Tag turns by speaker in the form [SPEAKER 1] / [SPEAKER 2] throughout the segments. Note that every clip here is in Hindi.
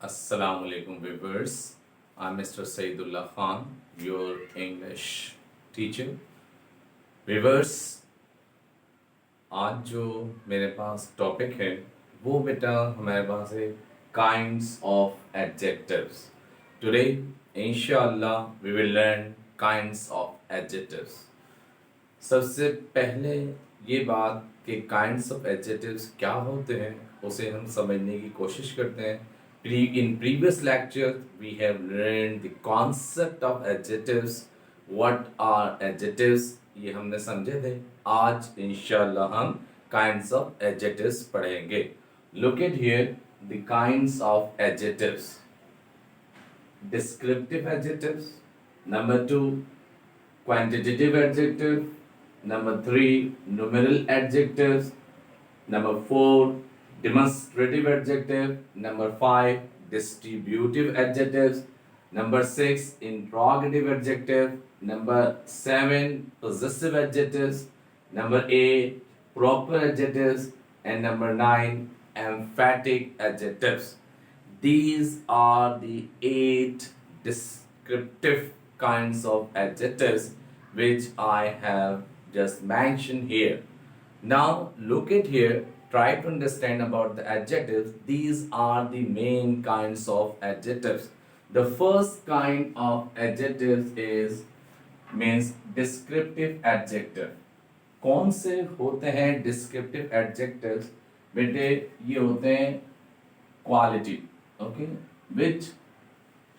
[SPEAKER 1] Assalamu alaikum viewers. I'm Mr. Saidullah Khan, your English teacher. Viewers, आज जो मेरे पास टॉपिक है वो बेटा हमारे पास है काइंड्स ऑफ एडजेक्टिव्स. टुडे इंशाअल्लाह we will learn kinds of adjectives. सबसे पहले ये बात कि काइंड्स ऑफ एडजेक्टिव्स क्या होते हैं उसे हम समझने की कोशिश करते हैं. In previous lectures, we have learned the concept of adjectives. What are adjectives? ये हमने समझे थे. आज इंशाल्लाह हम kinds of adjectives पढ़ेंगे. Look at here the kinds of adjectives. Descriptive adjectives. Number 2, quantitative adjective. Number 3, numeral adjectives. Number 4, demonstrative adjective. Number 5, distributive adjectives. Number 6, interrogative adjective. Number 7, possessive adjectives. Number 8, proper adjectives. And number 9, emphatic adjectives. These are the 8 descriptive kinds of adjectives which I have just mentioned here. Now look at here. Try to understand about the adjectives. These are the main kinds of adjectives. The first kind of adjectives is means descriptive adjective. कौन से होते हैं descriptive adjectives? बेटे ये होते हैं quality, okay, which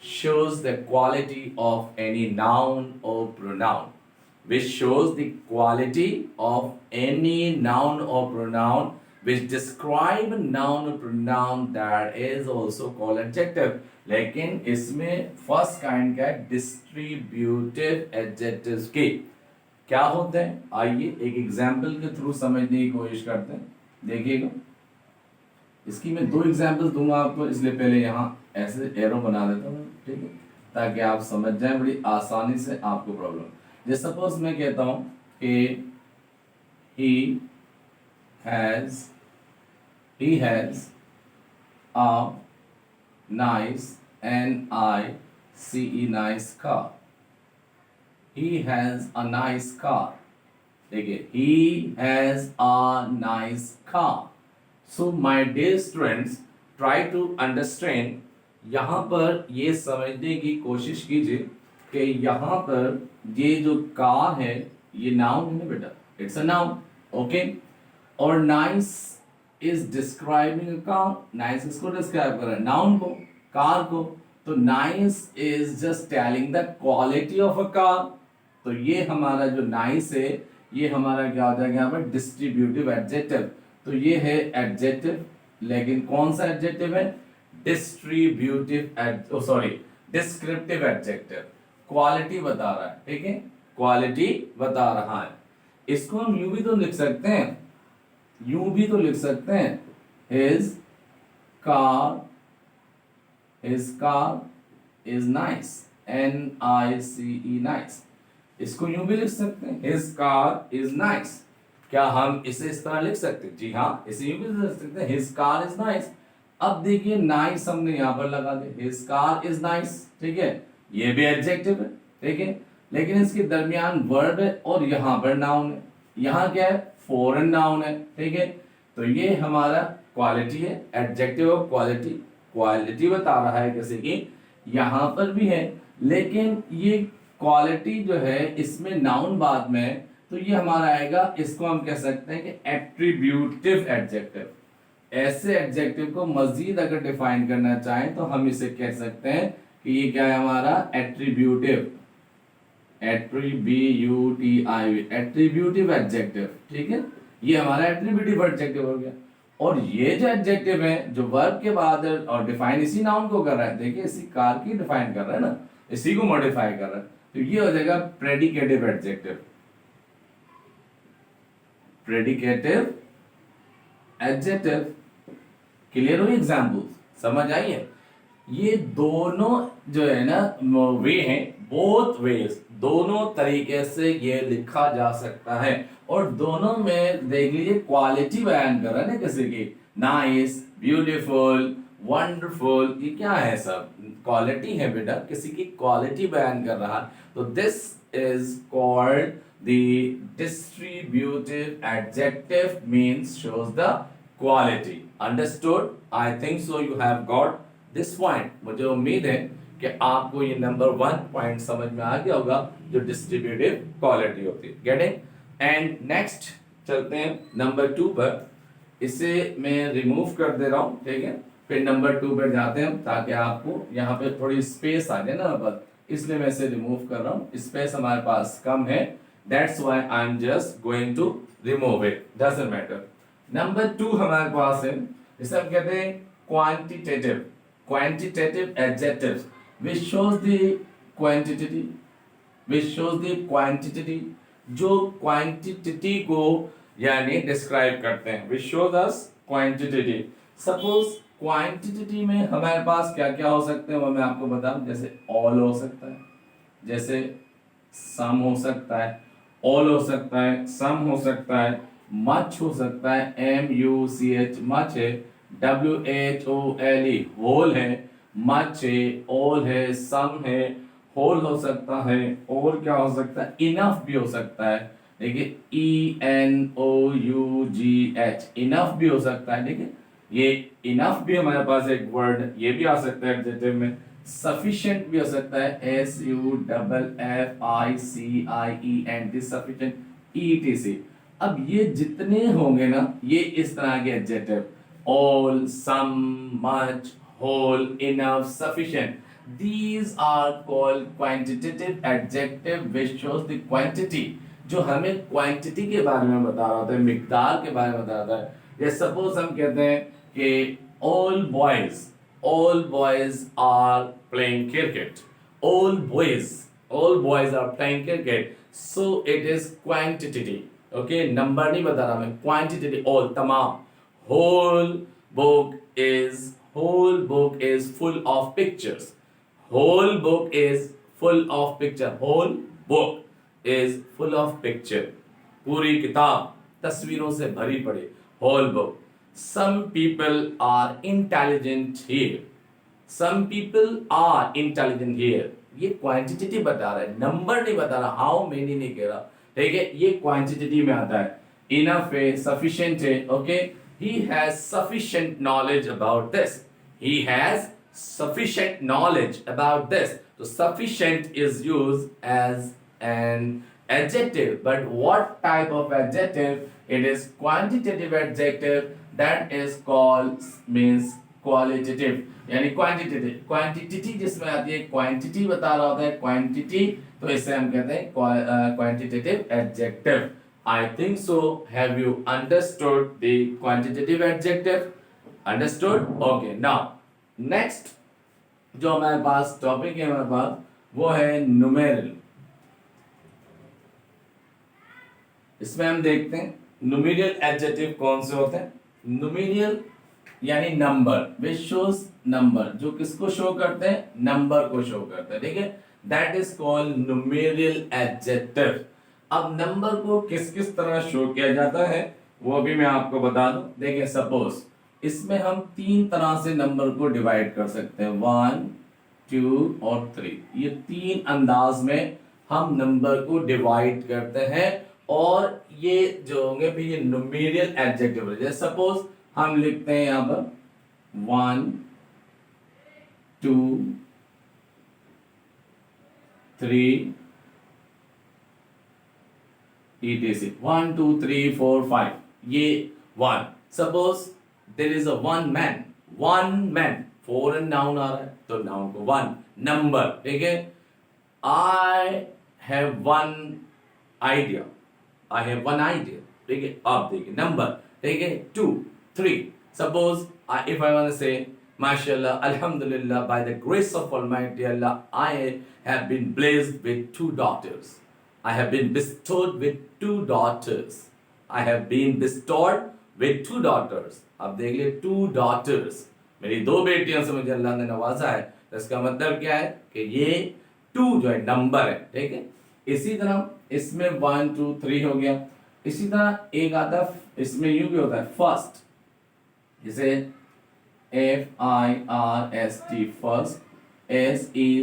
[SPEAKER 1] shows the quality of any noun or pronoun. Which shows the quality of any noun or pronoun which describe a noun or pronoun that is also called adjective. लेकिन इसमें फर्स्ट काइंड क्या है? डिस्ट्रीब्यूटिव एडजेक्टिव्स के क्या होते हैं? आइए एक एग्जांपल के थ्रू समझने की कोशिश करते हैं. देखिएगा, इसकी मैं 2 एग्जांपल्स दूंगा आपको, इसलिए पहले यहाँ ऐसे एरो बना देता हूँ, ठीक है, ताकि आप समझ जाएं बड़ी आसानी से आपको प्रॉब्लम. जैसे सपोज मैं कहता हूँ कि he has a nice nice car. He has a nice car. देखिए, he has a nice car. So my dear students, try to understand. यहाँ पर ये समझने की कोशिश कीजिए कि यहाँ पर ये जो कार है ये नाउन है ना बेटा, इट्स अ नाउन, ओके. और nice is describing a car. Nice किसको डिस्क्राइब कर रहा है? नाउन को, कार को. तो nice is just telling the quality of a car. तो ये हमारा जो नाइस है ये हमारा क्या हो जाएगा यहाँ पर? Distributive adjective. तो ये है एडजेक्टिव, लेकिन कौन सा एडजेक्टिव है? Distributive descriptive adjective. क्वालिटी बता रहा है, ठीक है, क्वालिटी बता रहा है. इसको हम यूं भी तो लिख सकते हैं, his car is nice, N-I-C-E, nice. इसको यूं भी लिख सकते हैं, his car is nice. क्या हम इसे इस तरह लिख सकते हैं? जी हाँ, इसे यूं भी लिख सकते हैं, his car is nice. अब देखिए नाइस हमने यहाँ पर लगा दिया, his car is nice, ठीक है, ये भी एडजेक्टिव है, ठीक है, लेकिन इसके दरमियान वर्ब है और यहाँ पर नाउन है. यहाँ क्या है? फॉरेन नाउन है, ठीक है. तो ये हमारा क्वालिटी है, एडजेक्टिव ऑफ क्वालिटी. क्वालिटी बता रहा है किसी की, यहाँ पर भी है, लेकिन ये क्वालिटी जो है इसमें नाउन बाद में है, तो ये हमारा आएगा, इसको हम कह सकते हैं कि एट्रीब्यूटिव एडजेक्टिव. ऐसे एडजेक्टिव को मजीद अगर डिफाइन करना चाहें तो हम इसे कह सकते हैं कि ये क्या है हमारा? एट्रीब्यूटिव, एट्रीब्यूटिव एडजेक्टिव, ठीक है. ये हमारा एट्रीब्यूटिव एडजेक्टिव हो गया. और ये जो एडजेक्टिव है जो वर्ब के बाद और डिफाइन इसी नाउन को कर रहा है, देखिए इसी कार की डिफाइन कर रहा है ना, इसी को मॉडिफाई कर रहा है, तो ये हो जाएगा predicative adjective. Predicative adjective. Clear हुई? एग्जाम्पल समझ आई है? ये दोनों जो है ना वे हैं, बोथ वेज, दोनों तरीके से ये लिखा जा सकता है. और दोनों में देख लीजिए क्वालिटी बयान कर रहा है ना किसी की, नाइस, ब्यूटीफुल, वंडरफुल, ये क्या है सब? क्वालिटी है बेटा, किसी की क्वालिटी बयान कर रहा। तो this is called the distributive adjective, means shows the quality. Understood? I think so you have got this point. मुझे उम्मीद है कि आपको ये नंबर 1 पॉइंट समझ में आ गया होगा, जो डिस्ट्रीब्यूटिव क्वालिटी होती है। गेटिंग? एंड नेक्स्ट चलते हैं नंबर 2 पर। इसे मैं रिमूव कर दे रहा हूँ, ठीक है। फिर नंबर 2 पर जाते हैं, ताकि आपको यहाँ पे थोड़ी स्पेस आ जाए ना, बस इसलिए मैं इसे रिमूव कर रहा हूँ। स्पेस हमारे पास कम है, that's why I am just going to remove it, doesn't matter. Number 2 हमारे पास है, इसे हम कहते हैं quantitative, quantitative adjectives which shows the quantity, which shows the quantity, जो क्वांटिटी को यानी डिस्क्राइब करते हैं, which shows us quantity। Suppose quantity में हमारे पास क्या क्या हो सकते हैं वो मैं आपको बताऊं। जैसे ऑल हो सकता है, जैसे सम हो सकता है, ऑल हो सकता है, सम हो सकता है, मच हो सकता है, MUCH मच है, WHOLE होल है, मच है, ऑल है, सम है, होल हो सकता है, और क्या हो सकता है, इनफ भी हो सकता है। देखिए ENOUGH इनफ भी हो सकता है। देखिए ये इनफ भी हमारे पास एक वर्ड, ये भी आ सकता है एडजेक्टिव में। सफिशिएंट भी हो सकता है, SUFFICIENT सफिशिएंट, ETC। अब ये जितने होंगे ना, ये इस तरह के adjective, all, some, much, whole, enough, sufficient, these are called quantitative adjective which shows the quantity, जो हमें क्वांटिटी के बारे में बता रहा होता है, मिकदार के बारे में बता रहा है। जैसे सपोज हम कहते हैं कि all boys are playing cricket, all boys are playing cricket, so it is quantity, okay, number नहीं बता रहा मैं, quantity, all, तमाम। whole book is full of pictures, whole book is full of picture, whole book is full of picture, पूरी किताब तस्वीरों से भरी पड़ी, whole book। some people are intelligent here, some people are intelligent here, ये क्वांटिटेटिव बता रहा है, नंबर नहीं बता रहा, हाउ मेनी नहीं कह रहा, ठीक है, ये क्वांटिटेटिव में आता है। इनफ है, सफिशिएंट है, okay, he has sufficient knowledge about this, he has sufficient knowledge about this। so sufficient is used as an adjective, but what type of adjective? it is quantitative adjective, that is called, means qualitative, यानी quantitative, quantity जिसमें आती है, quantity बता रहा होता है, quantity, तो इसे हम कहते हैं quantitative adjective। I think so. Have you understood the quantitative adjective? Understood? Okay. Now, next जो हमारे पास टॉपिक है हमारे पास, वो है नुमेरल। इसमें हम देखते हैं नुमेरियल एडजेक्टिव कौन से होते हैं। नुमेरियल यानी नंबर, विच शोज नंबर, जो किसको शो करते हैं, नंबर को शो करते हैं, ठीक है, दैट इज कॉल्ड नुमेरियल एडजेक्टिव। अब नंबर को किस किस तरह शो किया जाता है वो भी मैं आपको बता दूं। देखिए सपोज इसमें हम 3 तरह से नंबर को डिवाइड कर सकते हैं, 1, 2 और 3। ये 3 अंदाज में हम नंबर को डिवाइड करते हैं, और ये जो होंगे फिर ये न्यूमेरियल एडजेक्टिव। जैसे सपोज हम लिखते हैं यहां पर 1, 2, 3 etc, 1 2 3 4 5, ये 1। Suppose there is a one man, 4 and noun आ रहा है तो नाउन को 1 नंबर, ठीक है। आई हैव वन आइडिया, ठीक है, अब देखिए नंबर, ठीक है, 2 3। Suppose if I want to say mashallah, alhamdulillah, by the grace of almighty Allah, I have been blessed with 2 daughters, I have been bestowed with 2 daughters, I have been bestowed with 2 daughters। अब देख लिए 2 daughters, मेरी 2 बेटियों से मुझे अल्लाह ने नवाजा है, तो इसका मतलब क्या है कि ये 2 जो है नंबर है, ठीक है। इसी तरह इसमें 1 2 3 हो गया। इसी तरह एक आता है, इसमें यूं भी होता है फर्स्ट, जैसे FIRST फर्स्ट,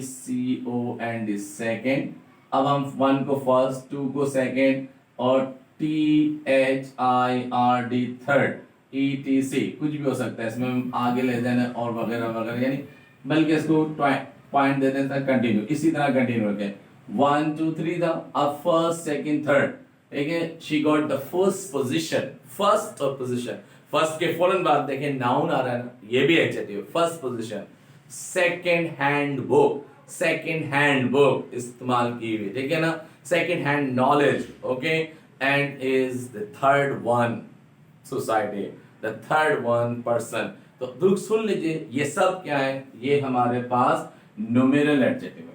[SPEAKER 1] SECOND सेकेंड। अब हम 1 को फर्स्ट, 2 को सेकेंड और THIRD थर्ड, ETC कुछ भी हो सकता है इसमें, हम आगे ले जाना और वगैरह वगैरह, यानी बल्कि इसको पॉइंट दे देते हैं कंटिन्यू, इसी तरह कंटिन्यू रखें। 1 2 3 था, अब फर्स्ट सेकंड थर्ड, ठीक है। She got the first position, first और पोजीशन, फर्स्ट के फौरन बाद देखें नाउन आ रहा है ना, ये भी adjective, first position. Second hand book, second hand book इस्तेमाल की हुई, ठीक है ना। Second hand knowledge, okay. And is the third one society, the third one person. तो दुख सुन लीजिए, ये सब क्या है, ये हमारे पास न्यूमेरल एडजेक्टिव है।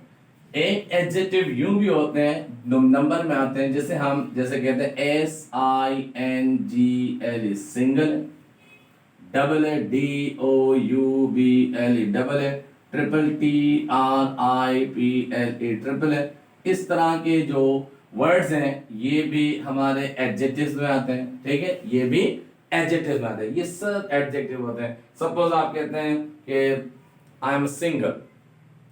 [SPEAKER 1] एक एडजेक्टिव यूं भी होते हैं नंबर में आते हैं, जैसे हम जैसे कहते हैं SINGLE सिंगल, डबल है DOUBLE डबल है, ट्रिपल TRIPLE ट्रिपल है। इस तरह के जो वर्ड्स हैं ये भी हमारे एडजेक्टिव्स में आते हैं, ठीक है, ये भी एडजेक्टिव्स में आते हैं, ये सब एडजेक्टिव होते हैं। सपोज आप कहते हैं कि I am single,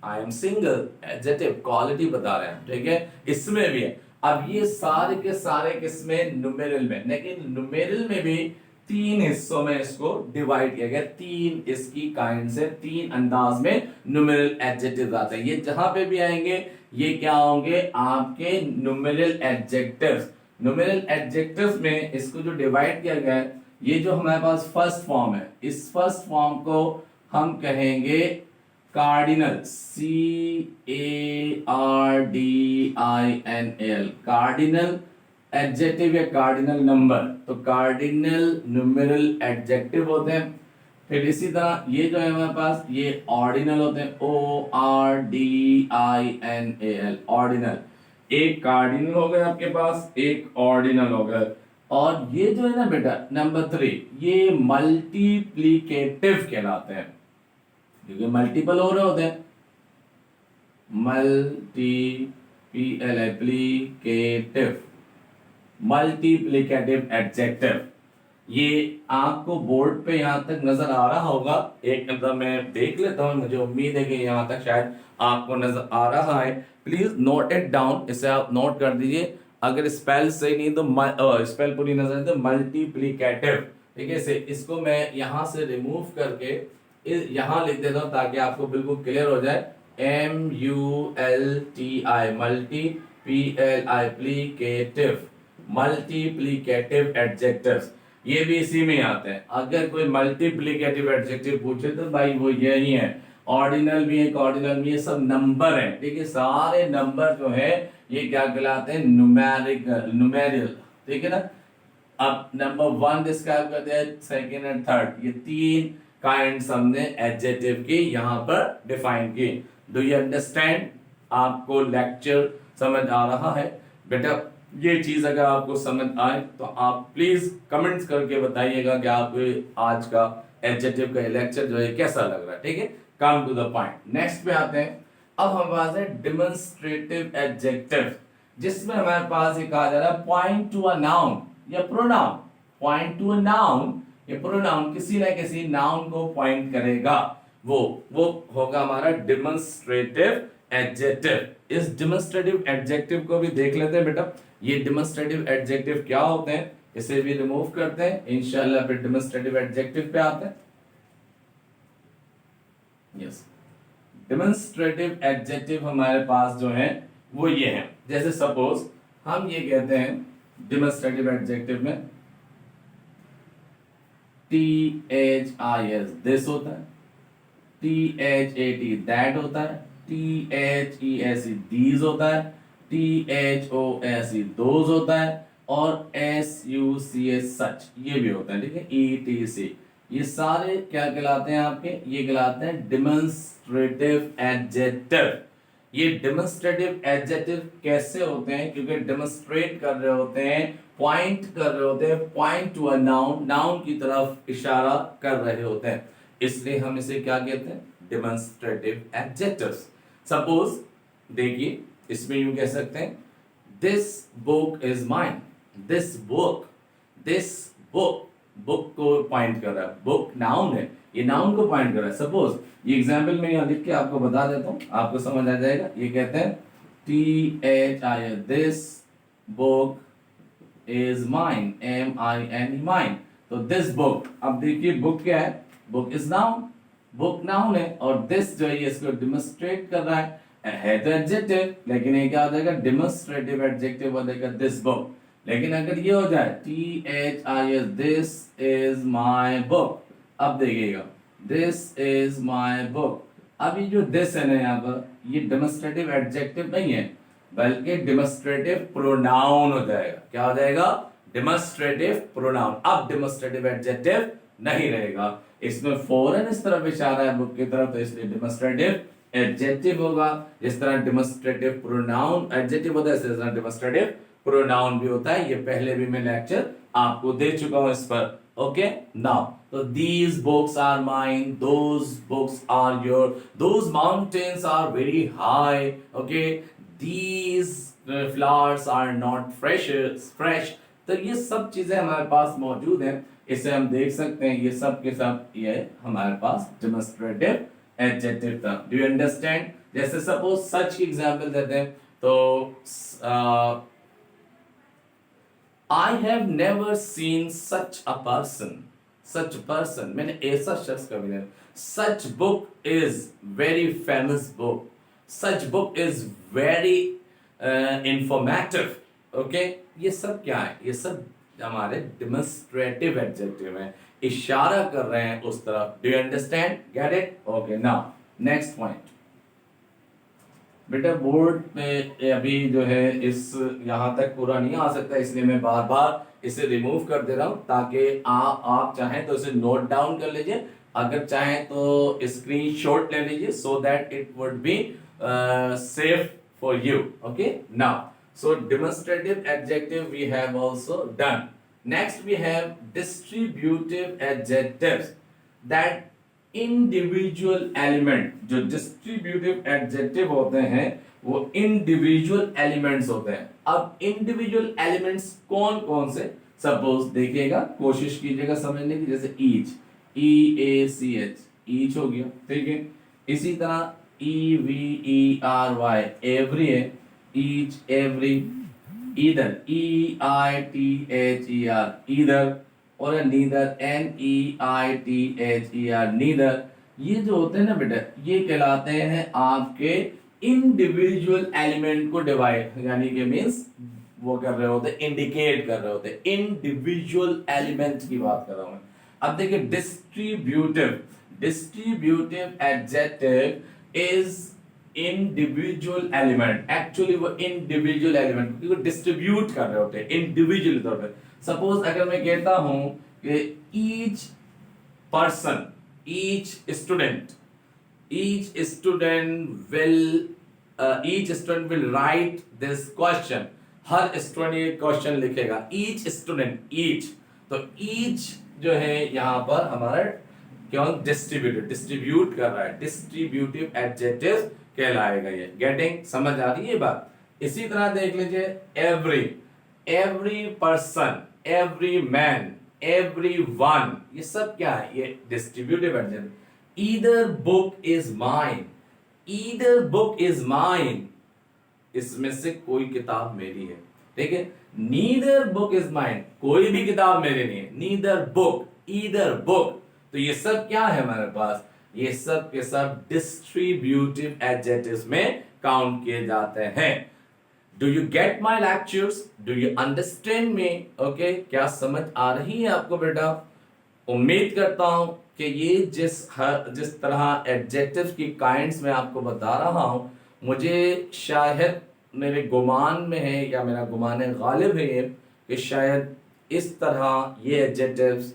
[SPEAKER 1] I am single adjective, quality बता रहे हैं, ठीक है, इसमें भी है। अब ये सारे के सारे किसमें, न्यूमेरल में, लेकिन न्यूमेरल में भी 3 हिस्सों में इसको डिवाइड किया गया, 3 इसकी काइंड से, 3 अंदाज में न्यूमेरल एडजेक्टिव्स आते हैं। ये जहां पे भी आएंगे ये क्या होंगे, आपके न्यूमेरल एडजेक्टिव्स। न्यूमेरल एडजेक्टिव्स में इसको जो डिवाइड किया गया है, ये जो हमारे पास फर्स्ट फॉर्म है, इस फर्स्ट फॉर्म को हम कहेंगे कार्डिनल, CARDINAL, कार्डिनल एडजेक्टिव या कार्डिनल नंबर। तो कार्डिनल न्यूमेरल एडजेक्टिव होते हैं। फिर इसी तरह ये जो है हमारे पास, ये ऑर्डिनल होते हैं, ORDINAL, ऑर्डिनल। एक कार्डिनल हो गया आपके पास, एक ऑर्डिनल हो गया। और ये जो है ना बेटा नंबर 3, ये मल्टीप्लीकेटिव कहलाते हैं, क्योंकि मल्टीपल हो रहे होते हैं, मल्टीप्लीकेटिव, मल्टीप्लिकेटिव एडजेक्टिव। ये आपको बोर्ड पे यहां तक नजर आ रहा होगा, एक मतलब मैं देख लेता हूं, मुझे उम्मीद है कि यहां तक शायद आपको नजर आ रहा है। प्लीज नोट इट डाउन, इसे आप नोट कर दीजिए। अगर स्पेल सही नहीं तो स्पेल पूरी नजर नहीं तो मल्टीप्लिकेटिव, ठीक है। इसको मैं यहां से रिमूव करके यहां लिख देता हूं ताकि आपको बिल्कुल क्लियर हो जाए। MULTI, multi, PLI plicative, multiplicative adjectives, ये भी इसी में आते हैं। अगर कोई मल्टीप्लिकेटिव एडजेक्टिव पूछे तो भाई वो यही है। ऑर्डिनल भी है, ऑर्डिनल भी, ये सब नंबर है, ठीक है। सारे नंबर जो है ये क्या कहलाते हैं, न्यूमेरिकल, न्यूमेरियल, ठीक है ना। अब नंबर 1 डिस्क्राइब करते हैं, सेकंड एंड थर्ड, ये 3 काइंड्स हमने एडजेक्टिव की यहां पर डिफाइन की। Do you understand? आपको लेक्चर समझ आ रहा है बेटा? ये चीज अगर आपको समझ आए तो आप प्लीज कमेंट्स करके बताइएगा कि आपको आज का एडजेक्टिव का लेक्चर जो है कैसा लग रहा है, ठीक है। Come to the point, next पे आते हैं। अब हमारे पास है डेमोन्स्ट्रेटिव एडजेक्टिव, जिसमें हमारे पास ये कहा जा रहा है पॉइंट टू अ नाउन या pronoun. Point to a noun या प्रोनाउन, किसी ना किसी नाउन को पॉइंट करेगा, वो होगा हमारा डेमोन्स्ट्रेटिव एडजेक्टिव। इस डेमोन्स्ट्रेटिव एडजेक्टिव को भी देख लेते हैं बेटा। ये डेमोन्स्ट्रेटिव एडजेक्टिव क्या होते हैं, इसे भी रिमूव करते हैं, इंशाल्लाह फिर डेमोन्स्ट्रेटिव एडजेक्टिव पे आते हैं। यस, डेमोन्स्ट्रेटिव एडजेक्टिव हमारे पास जो है वो ये है। जैसे सपोज हम ये कहते हैं डेमोन्स्ट्रेटिव एडजेक्टिव में THIS दिस होता है, THAT दैट होता है, THESE these होता है, THOSE those होता है, और SUCH सच ये भी होता है, ठीक है। ETC ये सारे क्या कहलाते हैं आपके, ये कहलाते हैं डेमोन्स्ट्रेटिव एडजेक्टिव। ये डेमोन्स्ट्रेटिव एडजेक्टिव कैसे होते हैं, क्योंकि डेमोन्स्ट्रेट कर रहे होते हैं, पॉइंट कर रहे होते हैं, point to a noun, noun की तरफ इशारा कर रहे होते हैं, इसलिए हम इसे क्या कहते हैं, डेमोन्स्ट्रेटिव एडजेक्टिव्स। सपोज देखिए इसमें यूं कह सकते हैं, this book is mine, this book, this book, book को पॉइंट कर रहा है, बुक नाउन है, ये नाउन को पॉइंट कर रहा है। सपोज ये एग्जाम्पल में यहाँ लिख के आपको बता देता हूँ, आपको समझ आ जाएगा। ये कहते हैं THI, this book is mine, MINE, mine. तो दिस बुक, अब देखिए बुक क्या है, book is noun, book noun है, और दिस जो है इसको डिमोन्स्ट्रेट कर रहा है तो एडजेक्टिव, लेकिन ये क्या हो जाएगा, डिमोन्स्ट्रेटिव एडजेक्टिव हो जाएगा दिस बुक। लेकिन अगर ये हो जाए THIS, this is my book, अब देखिएगा दिस इज माय बुक, अब ये जो दिस है ना यहाँ पर, ये डेमोन्स्ट्रेटिव एडजेक्टिव नहीं है बल्कि डेमोन्स्ट्रेटिव प्रोनाउन हो जाएगा। क्या हो जाएगा, डेमोन्स्ट्रेटिव प्रोनाउन। अब डेमोन्स्ट्रेटिव एडजेक्टिव नहीं रहेगा, इसमें फौरन इस तरफ इशारा है बुक की तरफ, तो इसलिए डेमोन्स्ट्रेटिव एडजेक्टिव होगा। जिस तरह डेमोन्स्ट्रेटिव प्रोनाउन एडजेक्टिव होता है, इस तरह डेमोन्स्ट्रेटिव प्रोनाउन भी होता है। ये पहले भी मैं लेक्चर आपको दे चुका हूं इस पर। ओके, नाउ तो these books are mine, those books are your, those mountains are very high, okay, these flowers are not fresh। तो ये सब चीजें हमारे पास मौजूद हैं, इसे हम देख सकते हैं, ये सब के सब ये हमारे पास डेमोन्स्ट्रेटिव एडजेक्टिव था। Do you understand? जैसे सपोज सच की एग्जांपल देते हैं, तो I have never seen such a person, such person, मैंने ऐसा शख्स कभी नहीं। Such book is very famous book, such book is very informative, okay, ये सब क्या है, ये सब हमारे demonstrative adjective हैं, इशारा कर रहे हैं उस तरफ। Do you understand? Get it? Okay, now next point। बेटा बोर्ड पे अभी जो है इस यहाँ तक पूरा नहीं आ सकता, इसलिए मैं बार बार इसे रिमूव कर दे रहा हूँ, ताकि आप चाहें तो इसे नोट डाउन कर लीजिए, अगर चाहें तो स्क्रीनशॉट ले लीजिए, so that it would be safe for you. Okay, now so demonstrative adjective we have also done. Next we have distributive adjectives, that individual element. जो डिस्ट्रीब्यूटिव एडजेक्टिव होते हैं वो इंडिविजुअल एलिमेंट्स होते हैं। अब इंडिविजुअल एलिमेंट्स कौन कौन से, सपोज देखिएगा, कोशिश कीजिएगा समझने की। जैसे ईच, EACH, ईच हो गया, ठीक है। इसी तरह EVERY, एवरी है, each, every. Either, EITHER, either, और नीदर, NEITHER, नीदर। ये जो होते हैं ना बेटा, ये कहलाते हैं आपके इंडिविजुअल एलिमेंट को डिवाइड, यानी कि मींस वो कर रहे होते, इंडिकेट कर रहे होते, इंडिविजुअल एलिमेंट की बात कर रहा हूं मैं। अब देखिए distributive adjective is individual element. Actually वो इंडिविजुअल एलिमेंट क्योंकि डिस्ट्रीब्यूट कर रहे होते हैं इंडिविजुअल तौर पर। सपोज अगर मैं कहता हूं कि each person, each student will write this question. Her student ये क्वेश्चन लिखेगा, ईच स्टूडेंट, ईच। तो ईच जो है यहां पर हमारा क्यों डिस्ट्रीब्यूट कर रहा है, डिस्ट्रीब्यूटिव एडजेक्टिव कहलाएगा ये। गेटिंग, समझ आ रही है बात? इसी तरह देख लीजिए every person, every man, every one, ये सब क्या है, ये distributive adjective. Either book is mine, either book is mine, इसमें से कोई किताब मेरी है, ठीक है। नीदर बुक इज माइन, कोई भी किताब मेरी नहीं है। नीदर बुक, ईदर बुक, तो ये सब क्या है हमारे पास, ये सब के सब डिस्ट्रीब्यूटिव एडजेक्टिव्स में काउंट किए जाते हैं। Do you get my lectures? Do you understand me? Okay, क्या समझ आ रही है आपको बेटा? उम्मीद करता हूं कि ये जिस तरह एडजेक्टिव्स की काइंड्स में आपको बता रहा हूं, मुझे शायद मेरे गुमान में है या मेरा गुमान गालिब है ये कि शायद इस तरह ये एडजेक्टिव्स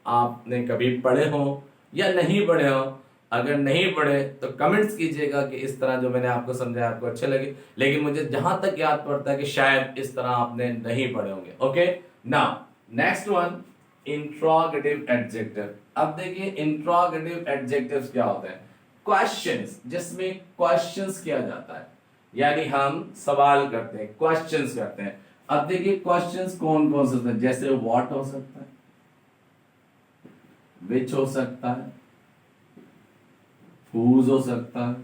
[SPEAKER 1] आपने कभी पढ़े हो या नहीं पढ़े हो। अगर नहीं पढ़े तो कमेंट्स कीजिएगा कि इस तरह जो मैंने आपको समझाया आपको अच्छे लगे, लेकिन मुझे जहां तक याद पड़ता है कि शायद इस तरह आपने नहीं पढ़े होंगे। Okay, now next one, interrogative adjective. अब देखिए इंट्रोगेटिव एडजेक्टिव्स क्या होते हैं, क्वेश्चंस, जिसमें क्वेश्चंस किया जाता है, यानी हम सवाल करते हैं, क्वेश्चंस करते हैं। अब देखिए क्वेश्चंस कौन कौन से होते हैं, जैसे व्हाट हो सकता है, विच हो सकता है, whose हो सकता है,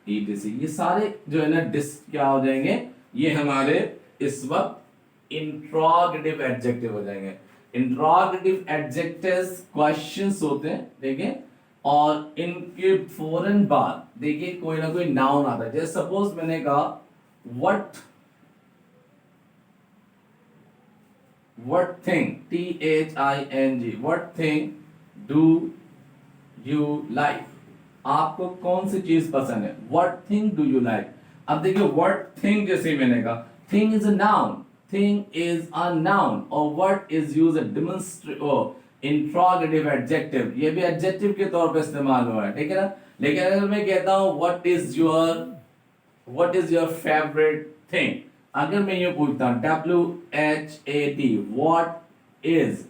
[SPEAKER 1] etc. ये सारे जो है ना डिस क्या हो जाएंगे, ये हमारे इस वक्त इंट्रोगेटिव एडजेक्टिव हो जाएंगे. इंट्रोगेटिव एडजेक्टिव्स क्वेश्चंस होते हैं, देखिए, और इनके फौरन बाद देखिए कोई ना कोई नाउन आता है. जैसे सपोज मैंने कहा what thing, THING, what thing do you like, आपको कौन सी चीज पसंद है, what thing do you like. अब देखिए व्हाट थिंग, जैसे मैंने कहा thing is a noun, thing is a noun, और what is use interrogative adjective, ये भी एडजेक्टिव के तौर पे इस्तेमाल हुआ है, ठीक है ना. लेकिन अगर मैं कहता हूं what is your favourite thing, अगर मैं ये पूछता हूं WHAT, what is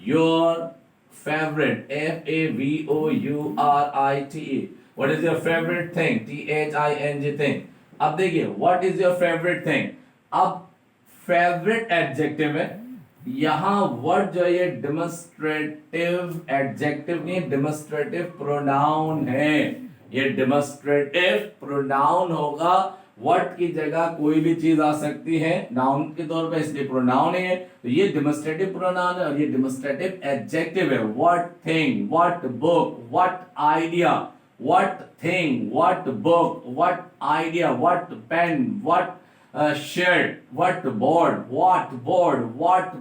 [SPEAKER 1] your favorite, FAVOURITE, what is your favorite thing, THING thing. अब देखिए what is your favorite thing, अब favorite adjective है, यहां word जो है ये demonstrative adjective नहीं, demonstrative pronoun है, ये demonstrative pronoun होगा. वर्ड की जगह कोई भी चीज आ सकती है नाउन के तौर पे, इसलिए प्रोनाउन है. तो ये डिमोस्ट्रेटिव प्रोनाउन है और ये डिमोस्ट्रेटिव एडजेक्टिव है. What thing, what book, what idea, what thing, what book, what idea, what pen, what shirt, what board, what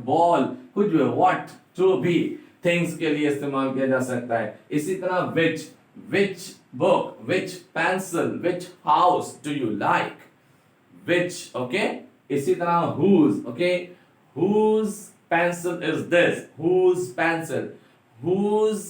[SPEAKER 1] ball, कुछ भी व्हाट, जो भी थिंग्स के लिए इस्तेमाल किया जा सकता है. इसी तरह which book, which pencil, which house do you like, which, okay. इसी तरह whose, okay, whose pencil is this, whose pencil, whose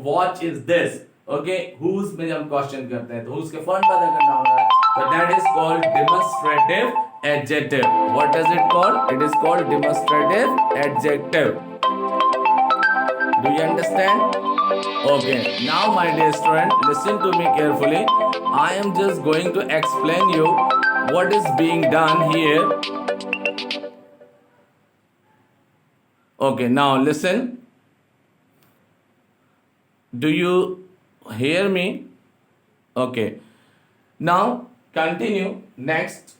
[SPEAKER 1] watch is this, okay. whose में जब हम क्वेश्चन करते हैं तो whose के फॉर्म पता करना होगा, so that is called demonstrative adjective. What does it called? It is called demonstrative adjective. Do you understand? Okay, now my dear student, listen to me carefully. I am just going to explain you what is being done here. Okay, now listen. Do you hear me? Okay. Now continue. Next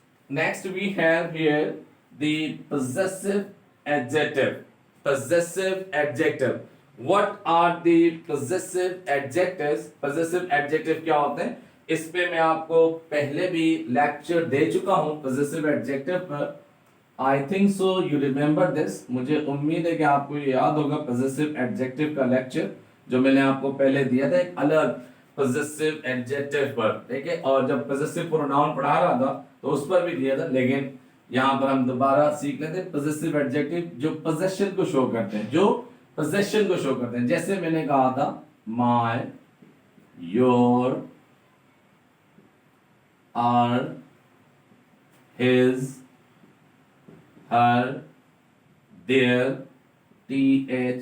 [SPEAKER 1] we have here the possessive adjective. Possessive adjective. What are the possessive adjectives? Possessive adjective क्या होते हैं, इस पे मैं आपको पहले भी लेक्चर दे चुका हूं possessive adjective पर. I think so you remember this. मुझे उम्मीद है कि आपको ये याद होगा possessive adjective का लेक्चर जो मैंने आपको पहले दिया था, एक अलग possessive adjective पर, ठीक है. और जब possessive pronoun पढ़ा रहा था तो उस पर भी दिया था, लेकिन यहाँ पर हम दोबारा सीख लेते हैं possessive adjective जो possession को शो करते हैं, जो पोजेशन को शो करते हैं. जैसे मैंने कहा था my, your, our, his, her, their, THEIR,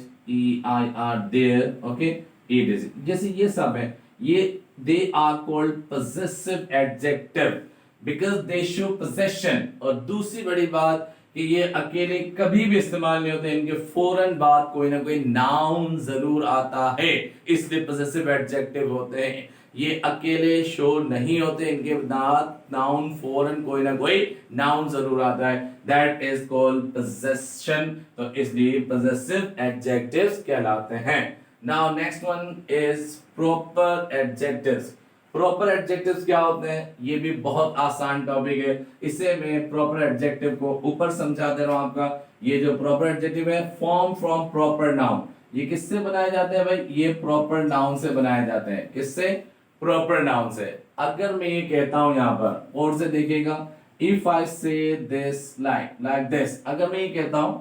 [SPEAKER 1] their, okay, it is. जैसे ये सब है, ये they are called possessive adjective because they show possession. और दूसरी बड़ी बात कि ये अकेले कभी भी इस्तेमाल नहीं होते, इनके फौरन बाद कोई ना कोई नाउन जरूर आता है, इसलिए पोजेसिव एडजेक्टिव होते हैं. ये अकेले शो नहीं होते, इनके बाद नाउन फौरन कोई ना कोई नाउन जरूर आता है. That is called possession. तो इसलिए पोजेसिव एडजेक्टिव्स कहलाते हैं. Now next one is proper adjectives. Proper adjectives क्या होते हैं, ये भी बहुत आसान टॉपिक है. इसे मैं प्रॉपर एडजेक्टिव को ऊपर समझा दे रहा हूं आपका. ये जो प्रॉपर एडजेक्टिव है, फॉर्म फ्रॉम प्रॉपर नाउन, ये किससे बनाए जाते हैं भाई, ये प्रॉपर नाउन से बनाए जाते हैं. किससे, प्रॉपर नाउन से. अगर मैं ये कहता हूं यहां पर, और से देखिएगा, इफ आई से दिस लाइक दिस, अगर मैं ये कहता हूं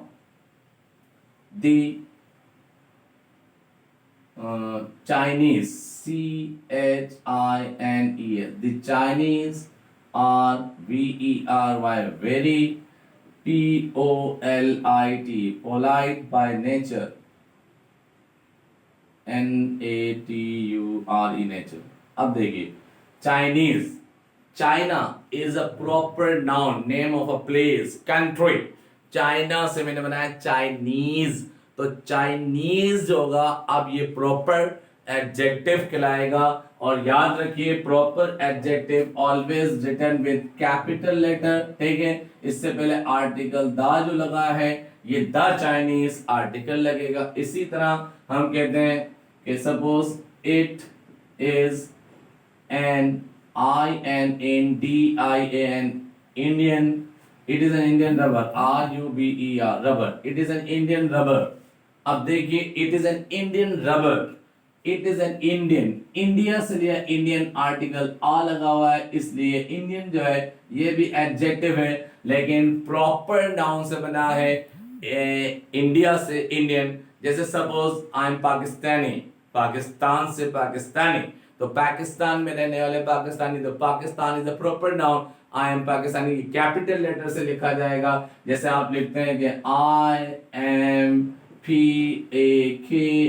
[SPEAKER 1] दी Chinese, CHINES, the Chinese are VERY, very, POLIT, polite by nature, NATURE, nature. अब देखिए Chinese, China is a proper noun, name of a place, country. China से मैंने बनाया Chinese, तो चाइनीज जो होगा, अब ये प्रॉपर एडजेक्टिव कहलाएगा। और याद रखिए proper adjective always written with capital letter, ठीक है। इससे पहले आर्टिकल द जो लगा है ये द चाइनीज आर्टिकल लगेगा। इसी तरह हम कहते हैं कि suppose it is an INDIAN Indian, it is an Indian rubber, RUBER rubber, it is an Indian rubber। अब देखिए it is an Indian rubber, it is an Indian, India से लिया इंडियन आर्टिकल आ लगा हुआ है, इसलिए इंडियन जो है ये भी एडजेक्टिव है लेकिन प्रॉपर नाउन से बना है इंडिया से इंडियन। जैसे suppose I am Pakistani, Pakistan से पाकिस्तानी, तो पाकिस्तान में रहने वाले पाकिस्तानी, तो Pakistan is the proper noun. I am Pakistani capital letter से लिखा जाएगा। जैसे आप लिखते हैं कि PAKISTANI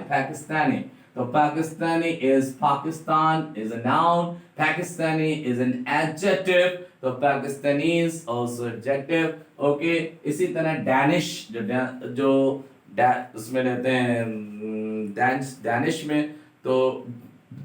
[SPEAKER 1] पाकिस्तानी, तो Pakistani is Pakistan is a noun, Pakistani is an adjective, तो पाकिस्तानीज आल्सो एडजेक्टिव। ओके, इसी तरह डैनिश जो उसमें रहते हैं डैनिश में, तो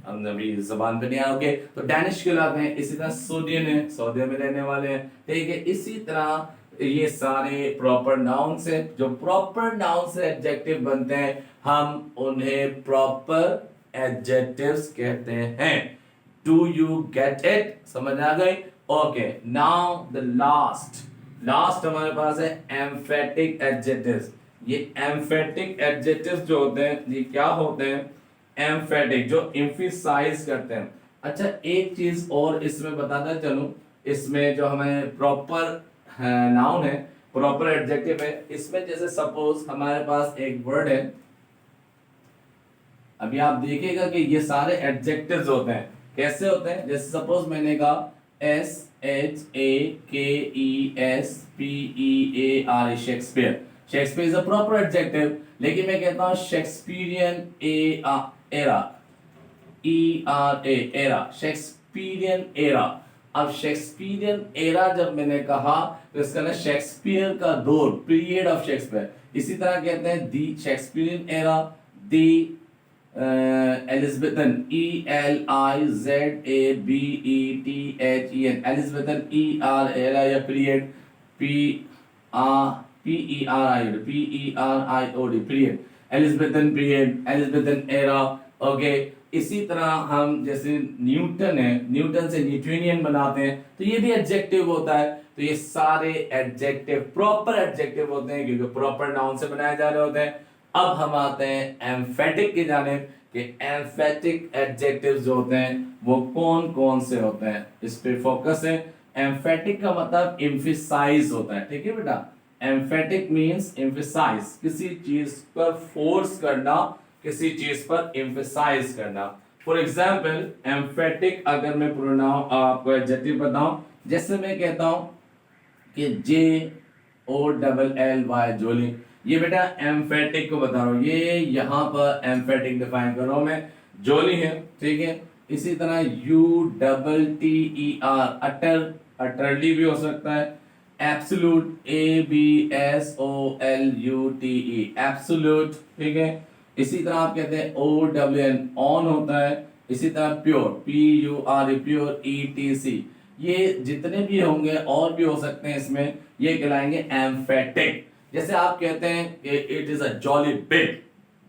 [SPEAKER 1] हम अभी जबान पे नहीं आया। ओके, तो डैनिश कहलाते हैं। इसी तरह सोडियन है, सऊदी में रहने वाले हैं, ठीक है। इसी तरह ये सारे प्रॉपर नाउन से, जो प्रॉपर नाउन से एडजेक्टिव बनते हैं हम उन्हें प्रॉपर एडजेक्टिव्स कहते हैं। Do you get it? समझ आ गई? ओके, नाउ द लास्ट हमारे पास है एम्फेटिक एडजेक्टिव्स। ये एम्फेटिक एडजेक्टिव्स जो होते हैं ये क्या होते हैं? एम्फेटिक जो एम्फिसाइज करते हैं। अच्छा, एक चीज और इसमें बताता चलूं, इसमें जो हमें प्रॉपर नाउन है, प्रॉपर एडजेक्टिव है, इसमें जैसे सपोज हमारे पास एक वर्ड है, अभी आप देखिएगा कि ये सारे एडजेक्टिव्स होते हैं। कैसे होते हैं? जैसे सपोज मैंने कहा SHAKESPEAR Shakespeare, Shakespeare is a proper adjective. लेकिन मैं कहता हूं Shakespearean era, era, Shakespearean era. अब शेक्सपियरियन एरा जब मैंने कहा तो इसका ना शेक्सपियर का दौर, पीरियड ऑफ शेक्सपियर। इसी तरह कहते हैं दी शेक्सपियरियन एरा, दी एलिजाबेथन, ELIZABETHEN, एलिजाबेथन एरा या period, PERIOD period, Elizabethan period, Elizabethan era. Okay, इसी तरह हम जैसे न्यूटन है, न्यूटन से न्यूटोनियन बनाते हैं, तो ये भी एडजेक्टिव होता है। तो ये सारे एडजेक्टिव प्रॉपर एडजेक्टिव होते हैं क्योंकि प्रॉपर नाउन से बनाए जा रहे होते हैं। अब हम आते हैं एम्फेटिक की जानिब कि एम्फेटिक एडजेक्टिव्स जो होते हैं वो कौन कौन से होते हैं, इस पे फोकस है। एम्फेटिक का मतलब एम्फिसाइज होता है, ठीक है बेटा। एम्फेटिक मींस एम्फिसाइज, किसी चीज पर फोर्स करना, किसी चीज पर एम्फिसाइज करना। फॉर एग्जाम्पल एम्फेटिक अगर मैं प्रोनाउन आपको एडजेक्टिव बताऊं, जैसे मैं कहता हूं कि JOLLY जोली, ये बेटा एम्फेटिक को बता रहा हूं, ये यहां पर एम्फेटिक डिफाइन कर रहा हूं मैं, जोली है, ठीक है। इसी तरह UTTER अटर, अटरली भी हो सकता है। एब्सोल्यूट, ABSOLUTE एब्सोल्यूट, ठीक है। इसी तरह आप कहते हैं OWN ऑन होता है। इसी तरह प्योर, PURE प्योर, ETC, ये जितने भी होंगे और भी हो सकते हैं इसमें, ये कहलाएंगे एम्फेटिक। जैसे आप कहते हैं कि it is a jolly big,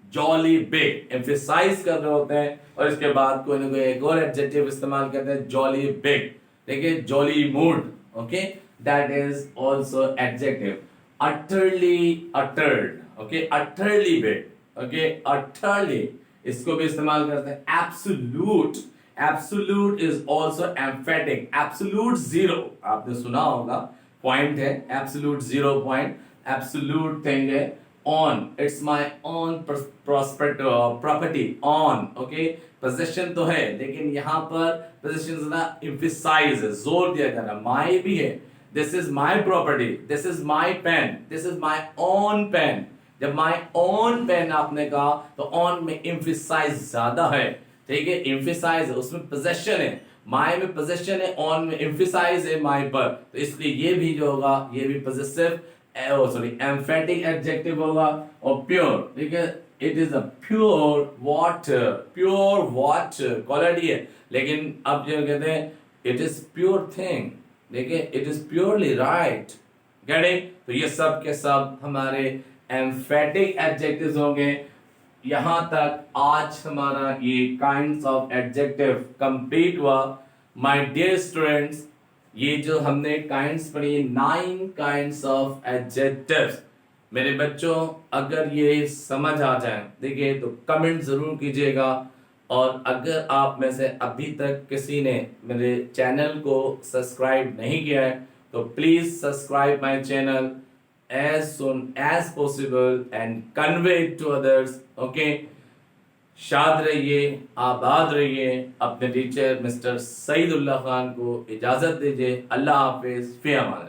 [SPEAKER 1] jolly big emphasise कर रहे होते हैं, और इसके बाद कोई ना कोई एक और एडजेक्टिव इस्तेमाल करते हैं, जॉली बिग, ठीक है, jolly mood, okay, that is also adjective. Utterly uttered, okay, utterly big, okay, utterly, इसको भी इस्तेमाल करते हैं। Absolute, absolute is also emphatic. Absolute zero आपने सुना होगा, पॉइंट है, absolute zero point, absolute thing है। Own, it's my own property, own, okay, position तो है लेकिन यहाँ पर पोजीशन ज्यादा एम्फसाइज है, जोर दिया जा रहा है। माय भी है, this is my property, this is my pen, this is my own pen. जब माय ओन पेन आपने कहा तो ऑन में एम्फसाइज ज्यादा है, ठीक है, एम्फसाइज है, उसमें पोजीशन है, माय में पोजीशन है, ऑन में एम्फसाइज है माय पर, तो इसलिए ये भी जो होगा ये भी पोजेसिव सॉरी एम्फेटिक एडजेक्टिव होगा, और प्योर, ठीक है, it is a pure water quality है। लेकिन अब जो कहते हैं इट इज प्योर थिंग, देखिए it is purely right, getting. तो ये सब के सब हमारे एम्फेटिक एडजेक्टिव्स होंगे। यहां तक आज हमारा ये काइंड्स ऑफ एडजेक्टिव कंप्लीट हुआ। माय डियर स्टूडेंट्स, ये जो हमने काइंड्स पढ़ी, 9 काइंड्स ऑफ एडजेक्टिव्स, मेरे बच्चों अगर ये समझ आ जाए, देखिए तो कमेंट जरूर कीजिएगा। और अगर आप में से अभी तक किसी ने मेरे चैनल को सब्सक्राइब नहीं किया है तो please subscribe my channel as soon as possible and convey it to others. Okay, शाद रहिए, आबाद रहिए। अपने टीचर मिस्टर सईदुल्लाह खान को इजाजत दीजिए। अल्लाह हाफिज, फी अमान।